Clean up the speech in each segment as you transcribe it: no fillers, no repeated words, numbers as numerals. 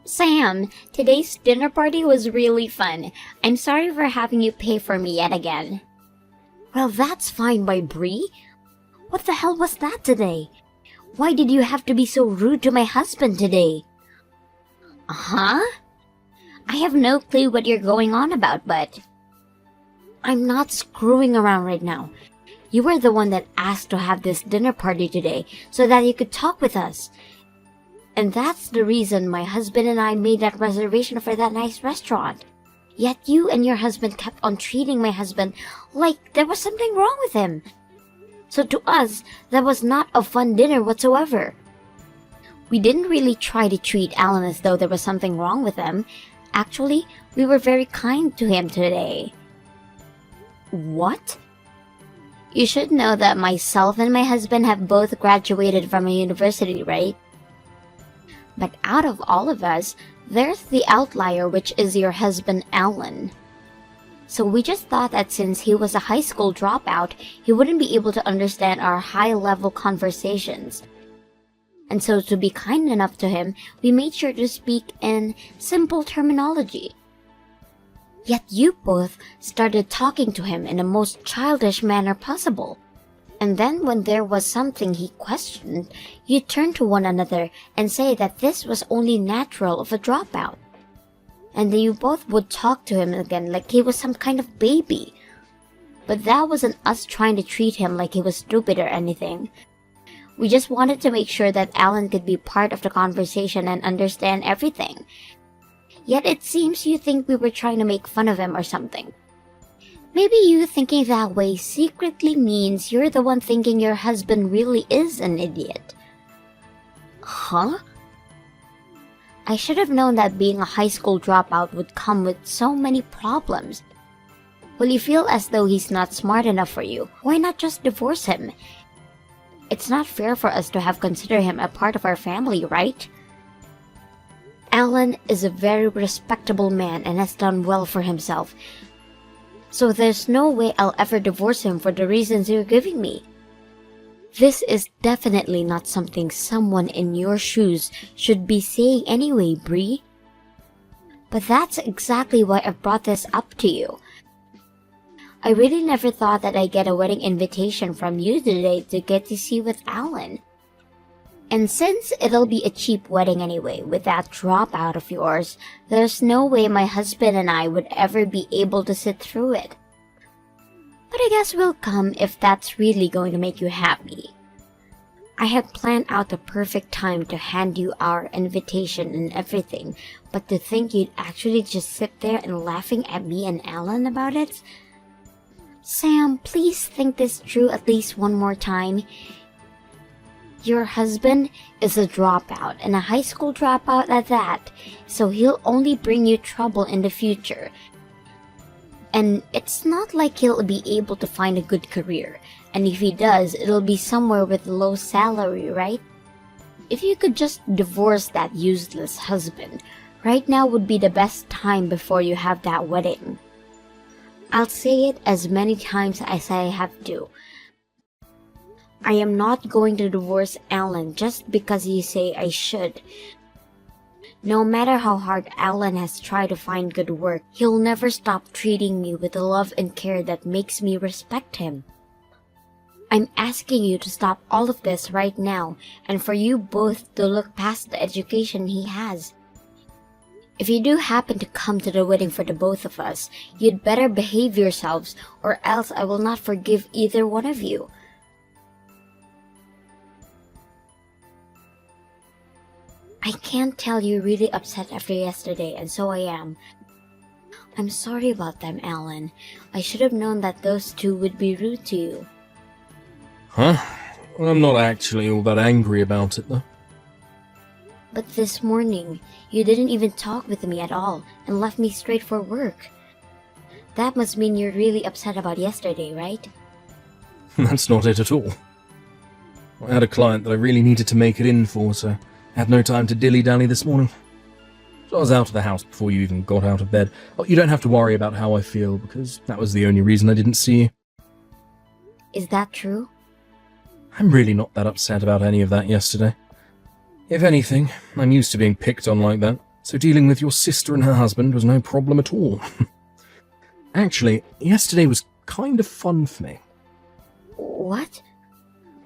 Sam, today's dinner party was really fun. I'm sorry for having you pay for me yet again. Well, that's fine by Bree. What the hell was that today? Why did you have to be so rude to my husband today? Huh? I have no clue what you're going on about, but... I'm not screwing around right now. You were the one that asked to have this dinner party today so that you could talk with us. And that's the reason my husband and I made that reservation for that nice restaurant. Yet you and your husband kept on treating my husband like there was something wrong with him. So to us, that was not a fun dinner whatsoever. We didn't really try to treat Alan as though there was something wrong with him. Actually, we were very kind to him today. What? You should know that myself and my husband have both graduated from a university, right? But out of all of us, there's the outlier, which is your husband, Alan. So we just thought that since he was a high school dropout, he wouldn't be able to understand our high-level conversations. And so to be kind enough to him, we made sure to speak in simple terminology. Yet you both started talking to him in the most childish manner possible. And then when there was something he questioned, you turned to one another and say that this was only natural of a dropout. And then you both would talk to him again like he was some kind of baby. But that wasn't us trying to treat him like he was stupid or anything. We just wanted to make sure that Alan could be part of the conversation and understand everything. Yet it seems you think we were trying to make fun of him or something. Maybe you thinking that way secretly means you're the one thinking your husband really is an idiot. Huh? I should have known that being a high school dropout would come with so many problems. Will you feel as though he's not smart enough for you? Why not just divorce him? It's not fair for us to have considered him a part of our family, right? Alan is a very respectable man and has done well for himself. So there's no way I'll ever divorce him for the reasons you're giving me. This is definitely not something someone in your shoes should be saying anyway, Bree. But that's exactly why I brought this up to you. I really never thought that I'd get a wedding invitation from you today to get to see with Alan. And since it'll be a cheap wedding anyway, with that dropout of yours, there's no way my husband and I would ever be able to sit through it. But I guess we'll come if that's really going to make you happy. I had planned out the perfect time to hand you our invitation and everything, but to think you'd actually just sit there and laughing at me and Alan about it? Sam, please think this through at least one more time. Your husband is a dropout, and a high school dropout at that, so he'll only bring you trouble in the future. And it's not like he'll be able to find a good career, and if he does, it'll be somewhere with a low salary, right? If you could just divorce that useless husband, right now would be the best time before you have that wedding. I'll say it as many times as I have to. I am not going to divorce Alan just because you say I should. No matter how hard Alan has tried to find good work, he'll never stop treating me with the love and care that makes me respect him. I'm asking you to stop all of this right now and for you both to look past the education he has. If you do happen to come to the wedding for the both of us, you'd better behave yourselves or else I will not forgive either one of you. I can't tell you're really upset after yesterday, and so I am. I'm sorry about them, Alan. I should have known that those two would be rude to you. Huh? Well, I'm not actually all that angry about it, though. But this morning, you didn't even talk with me at all, and left me straight for work. That must mean you're really upset about yesterday, right? That's not it at all. I had a client that I really needed to make it in for, so I had no time to dilly-dally this morning. So I was out of the house before you even got out of bed. Oh, you don't have to worry about how I feel, because that was the only reason I didn't see you. Is that true? I'm really not that upset about any of that yesterday. If anything, I'm used to being picked on like that, So dealing with your sister and her husband was no problem at all. Actually, yesterday was kind of fun for me. What?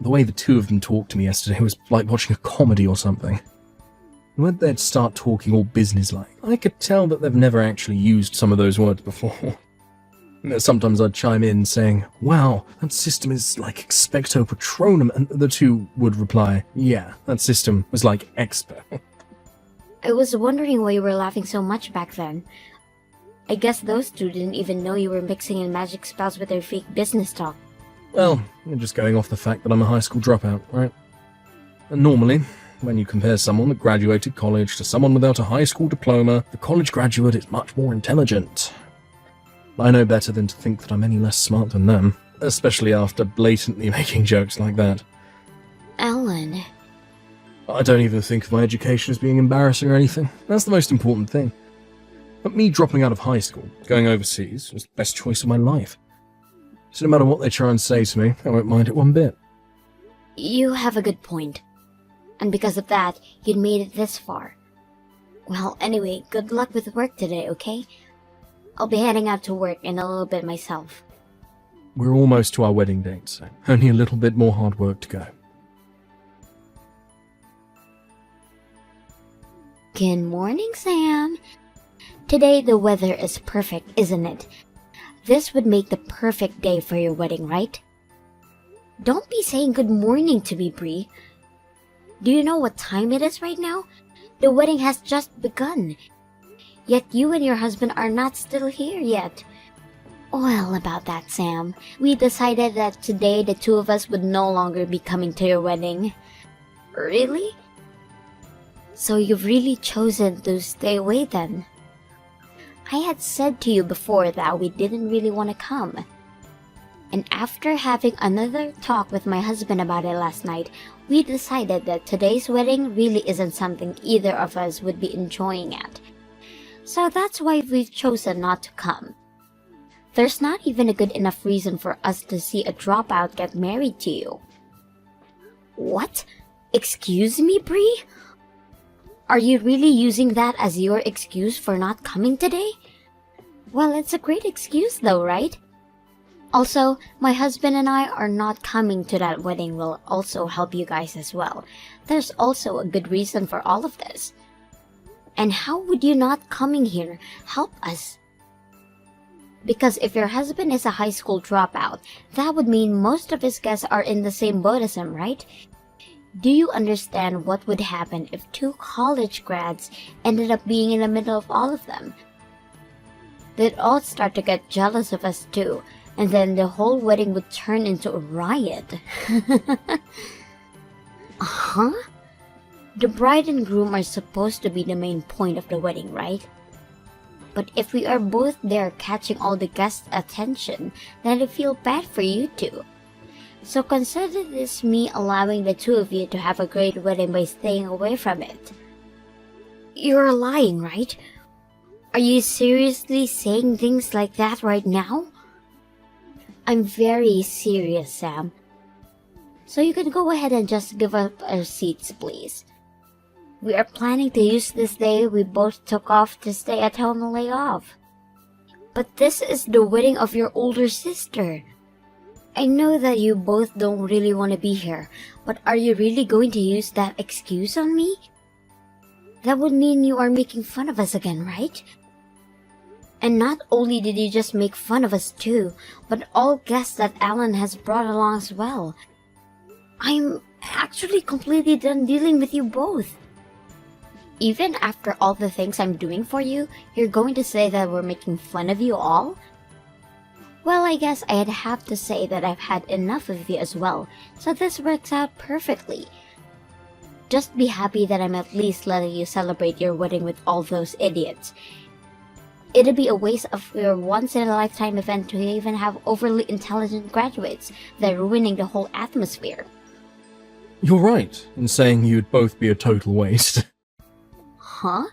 The way the two of them talked to me yesterday was like watching a comedy or something. When they'd start talking all businesslike, I could tell that they've never actually used some of those words before. Sometimes I'd chime in saying, "Wow, that system is like expecto patronum," and the two would reply, "Yeah, that system was like expo." I was wondering why you were laughing so much back then. I guess those two didn't even know you were mixing in magic spells with their fake business talk. Well, you're just going off the fact that I'm a high school dropout, right? And normally, when you compare someone that graduated college to someone without a high school diploma, the college graduate is much more intelligent. I know better than to think that I'm any less smart than them, especially after blatantly making jokes like that. Alan. I don't even think of my education as being embarrassing or anything. That's the most important thing. But me dropping out of high school, going overseas, was the best choice of my life. So no matter what they try and say to me, I won't mind it one bit. You have a good point. And because of that, you'd made it this far. Well, anyway, good luck with work today, okay? I'll be heading out to work in a little bit myself. We're almost to our wedding date, so only a little bit more hard work to go. Good morning, Sam. Today the weather is perfect, isn't it? This would make the perfect day for your wedding, right? Don't be saying good morning to me, Bree. Do you know what time it is right now? The wedding has just begun. Yet you and your husband are not still here yet. Well, about that, Sam. We decided that today the two of us would no longer be coming to your wedding. Really? So you've really chosen to stay away then? I had said to you before that we didn't really want to come. And after having another talk with my husband about it last night, we decided that today's wedding really isn't something either of us would be enjoying at. So that's why we've chosen not to come. There's not even a good enough reason for us to see a dropout get married to you. What? Excuse me, Bree? Are you really using that as your excuse for not coming today? Well, it's a great excuse though, right? Also, my husband and I are not coming to that wedding will also help you guys as well. There's also a good reason for all of this. And how would you not coming here help us? Because if your husband is a high school dropout, that would mean most of his guests are in the same boat as him, right? Do you understand what would happen if two college grads ended up being in the middle of all of them? They'd all start to get jealous of us too, and then the whole wedding would turn into a riot. Huh? The bride and groom are supposed to be the main point of the wedding, right? But if we are both there catching all the guests' attention, then I feel bad for you two. So consider this me allowing the two of you to have a great wedding by staying away from it. You're lying, right? Are you seriously saying things like that right now? I'm very serious, Sam. So you can go ahead and just give up our seats, please. We are planning to use this day we both took off to stay at home and lay off. But this is the wedding of your older sister. I know that you both don't really want to be here, but are you really going to use that excuse on me? That would mean you are making fun of us again, right? And not only did you just make fun of us too, but all guests that Alan has brought along as well. I'm actually completely done dealing with you both. Even after all the things I'm doing for you, you're going to say that we're making fun of you all? Well, I guess I'd have to say that I've had enough of you as well, so this works out perfectly. Just be happy that I'm at least letting you celebrate your wedding with all those idiots. It'd be a waste of your once-in-a-lifetime event to even have overly intelligent graduates. They're ruining the whole atmosphere. You're right in saying you'd both be a total waste. Huh?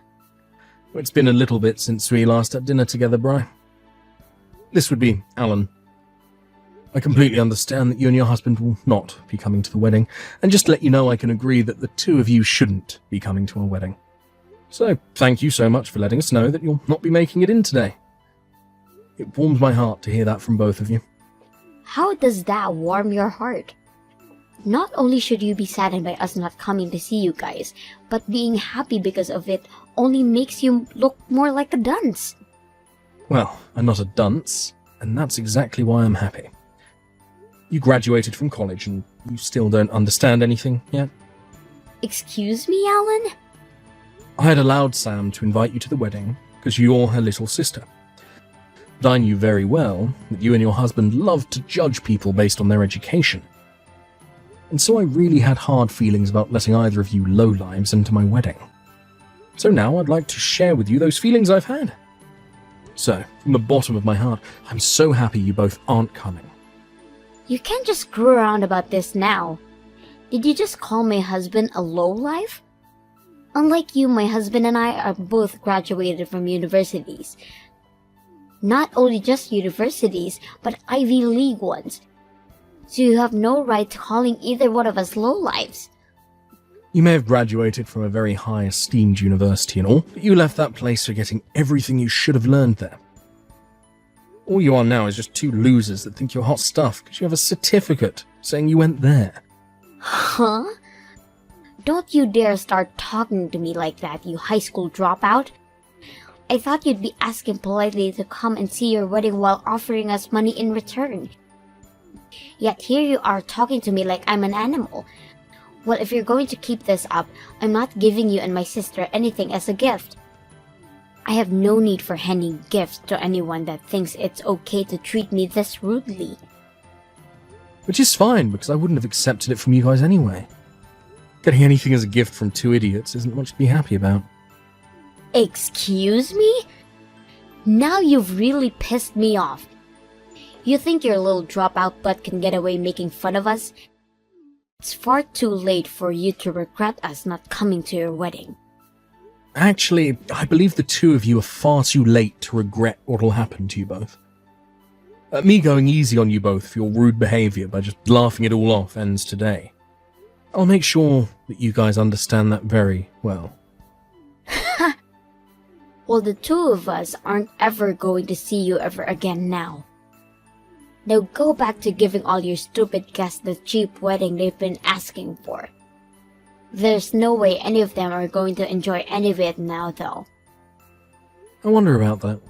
It's been a little bit since we last had dinner together, Bri. This would be Alan. I completely understand that you and your husband will not be coming to the wedding, and just to let you know I can agree that the two of you shouldn't be coming to our wedding. So, thank you so much for letting us know that you'll not be making it in today. It warms my heart to hear that from both of you. How does that warm your heart? Not only should you be saddened by us not coming to see you guys, but being happy because of it only makes you look more like a dunce. Well, I'm not a dunce, and that's exactly why I'm happy. You graduated from college and you still don't understand anything yet? Excuse me, Alan? I had allowed Sam to invite you to the wedding because you're her little sister. But I knew very well that you and your husband loved to judge people based on their education. And so I really had hard feelings about letting either of you lowlives into my wedding. So now I'd like to share with you those feelings I've had. So, from the bottom of my heart, I'm so happy you both aren't coming. You can't just screw around about this now. Did you just call my husband a lowlife? Unlike you, my husband and I are both graduated from universities. Not only just universities, but Ivy League ones. So you have no right to calling either one of us lowlives. You may have graduated from a very high esteemed university and all, but you left that place forgetting everything you should have learned there. All you are now is just two losers that think you're hot stuff because you have a certificate saying you went there. Huh? Don't you dare start talking to me like that, you high school dropout. I thought you'd be asking politely to come and see your wedding while offering us money in return. Yet here you are talking to me like I'm an animal. Well, if you're going to keep this up, I'm not giving you and my sister anything as a gift. I have no need for handing gifts to anyone that thinks it's okay to treat me this rudely. Which is fine, because I wouldn't have accepted it from you guys anyway. Getting anything as a gift from two idiots isn't much to be happy about. Excuse me? Now you've really pissed me off. You think your little dropout butt can get away making fun of us? It's far too late for you to regret us not coming to your wedding. Actually, I believe the two of you are far too late to regret what'll happen to you both. Me going easy on you both for your rude behaviour by just laughing it all off ends today. I'll make sure that you guys understand that very well. Well, the two of us aren't ever going to see you ever again now. Now go back to giving all your stupid guests the cheap wedding they've been asking for. There's no way any of them are going to enjoy any of it now, though. I wonder about that.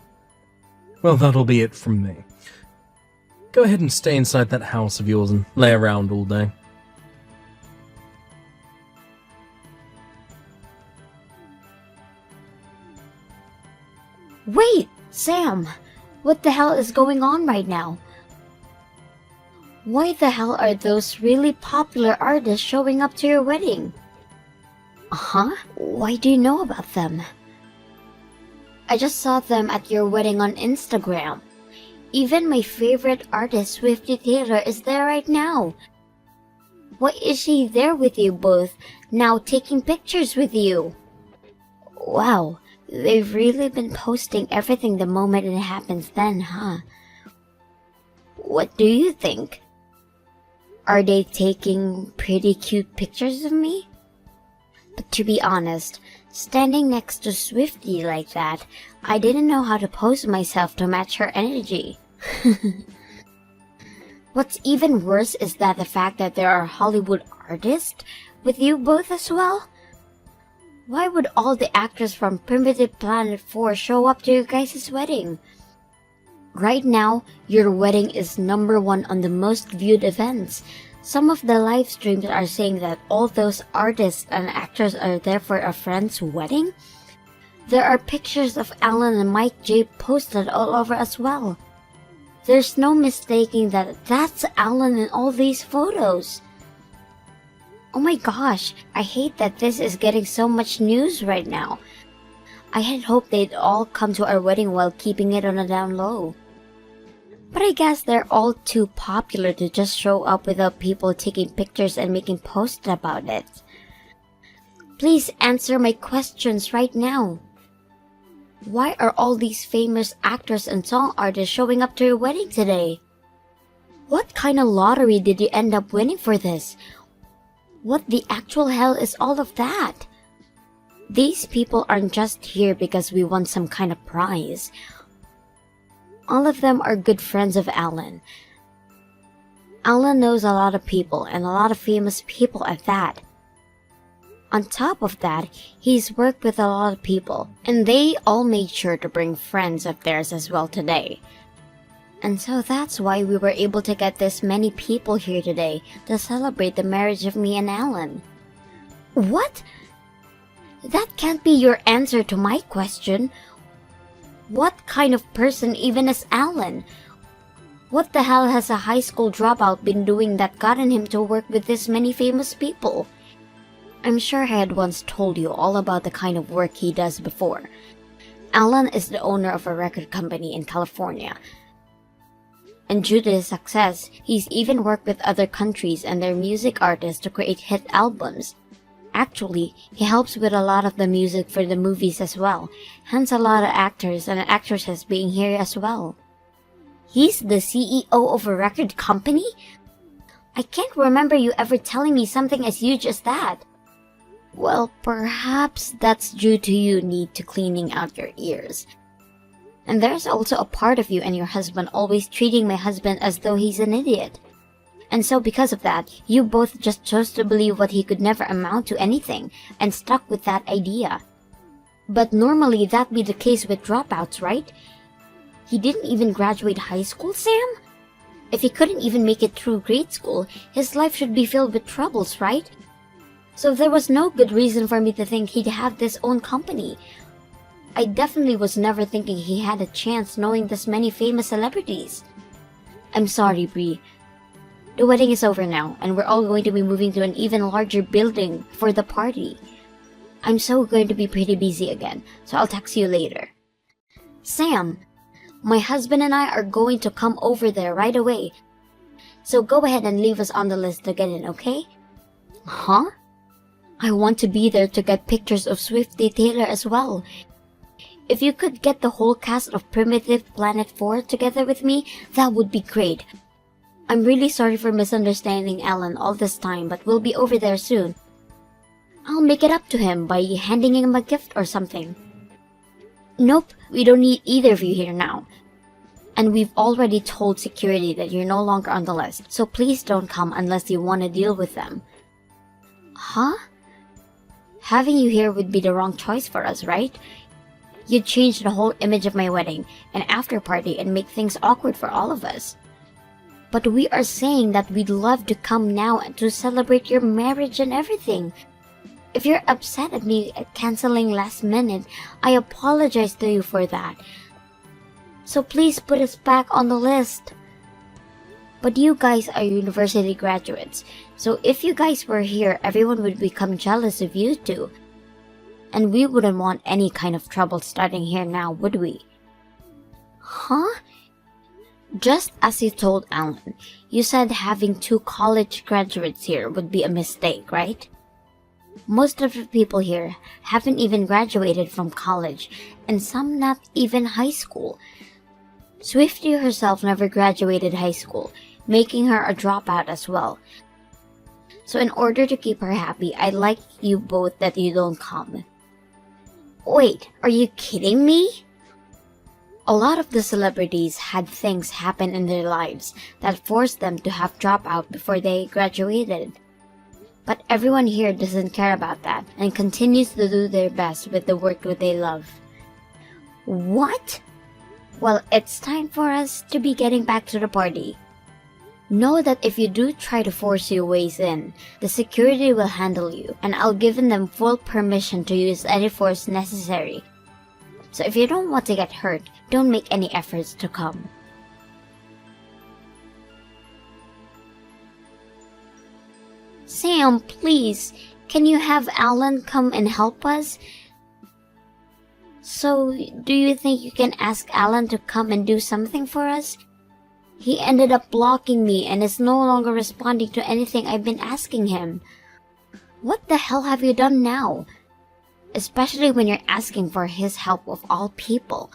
Well, that'll be it from me. Go ahead and stay inside that house of yours and lay around all day. Wait, Sam! What the hell is going on right now? Why the hell are those really popular artists showing up to your wedding? Huh? Why do you know about them? I just saw them at your wedding on Instagram. Even my favorite artist, Swifty Taylor, is there right now. Why is she there with you both, now taking pictures with you? Wow, they've really been posting everything the moment it happens then, huh? What do you think? Are they taking pretty cute pictures of me? But to be honest, standing next to Swifty like that, I didn't know how to pose myself to match her energy. What's even worse is that the fact that there are Hollywood artists with you both as well. Why would all the actors from Primitive Planet 4 show up to your guys' wedding? Right now, your wedding is #1 on the most viewed events. Some of the live streams are saying that all those artists and actors are there for a friend's wedding. There are pictures of Alan and Mike J posted all over as well. There's no mistaking that that's Alan in all these photos. Oh my gosh, I hate that this is getting so much news right now. I had hoped they'd all come to our wedding while keeping it on a down low. But I guess they're all too popular to just show up without people taking pictures and making posts about it. Please answer my questions right now. Why are all these famous actors and song artists showing up to your wedding today? What kind of lottery did you end up winning for this? What the actual hell is all of that? These people aren't just here because we won some kind of prize. All of them are good friends of Alan. Alan knows a lot of people, and a lot of famous people at that. On top of that, he's worked with a lot of people, and they all made sure to bring friends of theirs as well today. And so that's why we were able to get this many people here today to celebrate the marriage of me and Alan. What? That can't be your answer to my question. What kind of person even is Alan? What the hell has a high school dropout been doing that gotten him to work with this many famous people? I'm sure I had once told you all about the kind of work he does before. Alan is the owner of a record company in California. And due to his success, he's even worked with other countries and their music artists to create hit albums. Actually, he helps with a lot of the music for the movies as well, hence a lot of actors and actresses being here as well. He's the CEO of a record company? I can't remember you ever telling me something as huge as that. Well, perhaps that's due to you need to cleaning out your ears. And there's also a part of you and your husband always treating my husband as though he's an idiot. And so because of that, you both just chose to believe what he could never amount to anything, and stuck with that idea. But normally that'd be the case with dropouts, right? He didn't even graduate high school, Sam? If he couldn't even make it through grade school, his life should be filled with troubles, right? So there was no good reason for me to think he'd have his own company. I definitely was never thinking he had a chance knowing this many famous celebrities. I'm sorry, Bree. The wedding is over now, and we're all going to be moving to an even larger building for the party. I'm so going to be pretty busy again, so I'll text you later. Sam, my husband and I are going to come over there right away. So go ahead and leave us on the list to get in, okay? Huh? I want to be there to get pictures of Swifty Taylor as well. If you could get the whole cast of Primitive Planet 4 together with me, that would be great. I'm really sorry for misunderstanding Alan all this time, but we'll be over there soon. I'll make it up to him by handing him a gift or something. Nope, we don't need either of you here now. And we've already told security that you're no longer on the list, so please don't come unless you want to deal with them. Huh? Having you here would be the wrong choice for us, right? You'd change the whole image of my wedding and after party and make things awkward for all of us. But we are saying that we'd love to come now to celebrate your marriage and everything. If you're upset at me canceling last minute, I apologize to you for that. So please put us back on the list. But you guys are university graduates, so if you guys were here, everyone would become jealous of you two. And we wouldn't want any kind of trouble starting here now, would we? Huh? Just as you told Alan, you said having 2 college graduates here would be a mistake, right? Most of the people here haven't even graduated from college, and some not even high school. Swifty herself never graduated high school, making her a dropout as well. So in order to keep her happy, I'd like you both that you don't come. Wait, are you kidding me? A lot of the celebrities had things happen in their lives that forced them to have dropout before they graduated. But everyone here doesn't care about that and continues to do their best with the work that they love. What? Well, it's time for us to be getting back to the party. Know that if you do try to force your ways in, the security will handle you, and I'll give them full permission to use any force necessary. So if you don't want to get hurt, don't make any efforts to come. Sam, please, can you have Alan come and help us? So, do you think you can ask Alan to come and do something for us? He ended up blocking me and is no longer responding to anything I've been asking him. What the hell have you done now? Especially when you're asking for his help of all people.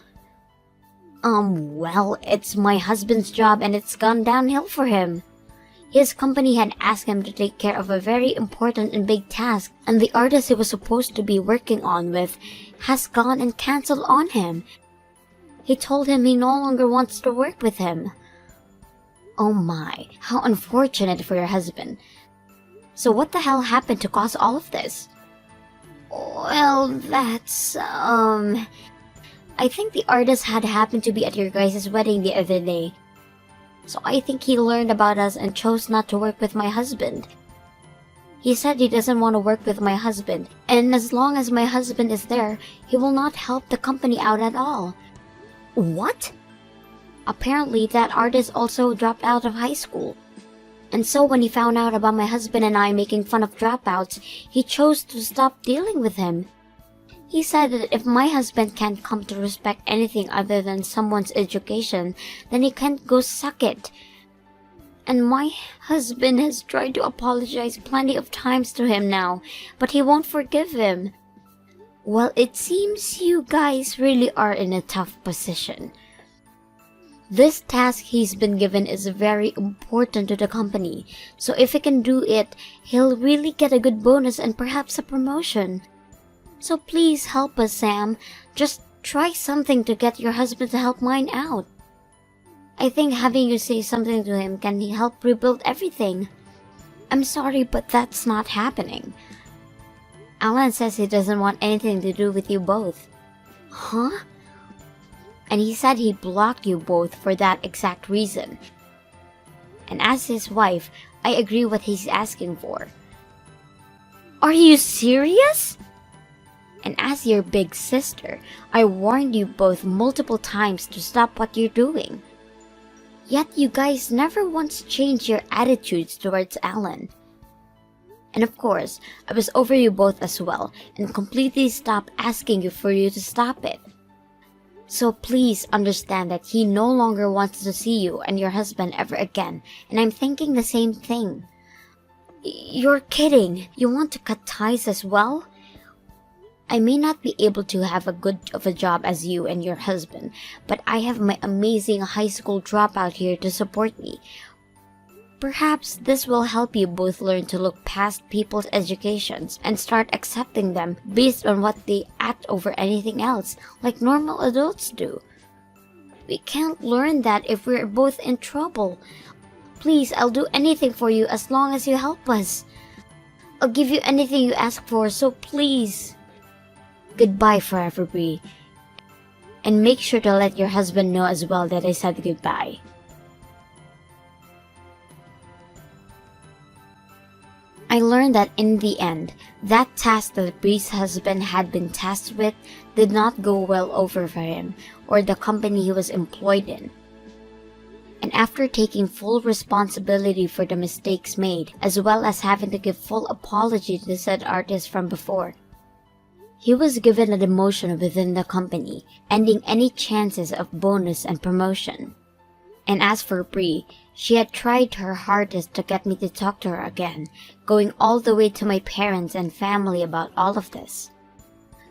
Well, it's my husband's job and it's gone downhill for him. His company had asked him to take care of a very important and big task, and the artist he was supposed to be working on with has gone and cancelled on him. He told him he no longer wants to work with him. Oh my, how unfortunate for your husband. So what the hell happened to cause all of this? Well, I think the artist had happened to be at your guys' wedding the other day. So I think he learned about us and chose not to work with my husband. He said he doesn't want to work with my husband, and as long as my husband is there, he will not help the company out at all. What? Apparently, that artist also dropped out of high school. And so when he found out about my husband and I making fun of dropouts, he chose to stop dealing with him. He said that if my husband can't come to respect anything other than someone's education, then he can't go suck it. And my husband has tried to apologize plenty of times to him now, but he won't forgive him. Well, it seems you guys really are in a tough position. This task he's been given is very important to the company, so if he can do it, he'll really get a good bonus and perhaps a promotion. So please help us, Sam. Just try something to get your husband to help mine out. I think having you say something to him can help rebuild everything. I'm sorry, but that's not happening. Alan says he doesn't want anything to do with you both. Huh? And he said he blocked you both for that exact reason. And as his wife, I agree what he's asking for. Are you serious? And as your big sister, I warned you both multiple times to stop what you're doing. Yet you guys never once changed your attitudes towards Alan. And of course, I was over you both as well and completely stopped asking you for you to stop it. So please understand that he no longer wants to see you and your husband ever again, and I'm thinking the same thing. You're kidding. You want to cut ties as well? I may not be able to have a good of a job as you and your husband, but I have my amazing high school dropout here to support me. Perhaps this will help you both learn to look past people's educations and start accepting them based on what they act over anything else, like normal adults do. We can't learn that if we're both in trouble. Please, I'll do anything for you as long as you help us. I'll give you anything you ask for, so please. Goodbye forever, Bree. And make sure to let your husband know as well that I said goodbye. I learned that in the end, that task that Bree's husband had been tasked with did not go well over for him or the company he was employed in. And after taking full responsibility for the mistakes made, as well as having to give full apology to said artist from before, he was given a demotion within the company, ending any chances of bonus and promotion. And as for Bree, she had tried her hardest to get me to talk to her again, going all the way to my parents and family about all of this.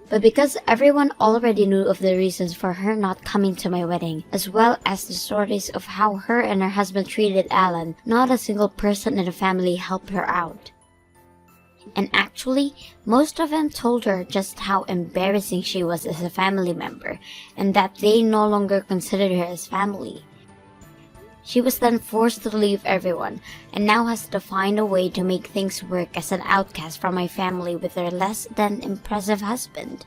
But because everyone already knew of the reasons for her not coming to my wedding, as well as the stories of how her and her husband treated Alan, not a single person in the family helped her out. And actually, most of them told her just how embarrassing she was as a family member, and that they no longer considered her as family. She was then forced to leave everyone, and now has to find a way to make things work as an outcast from my family with her less than impressive husband.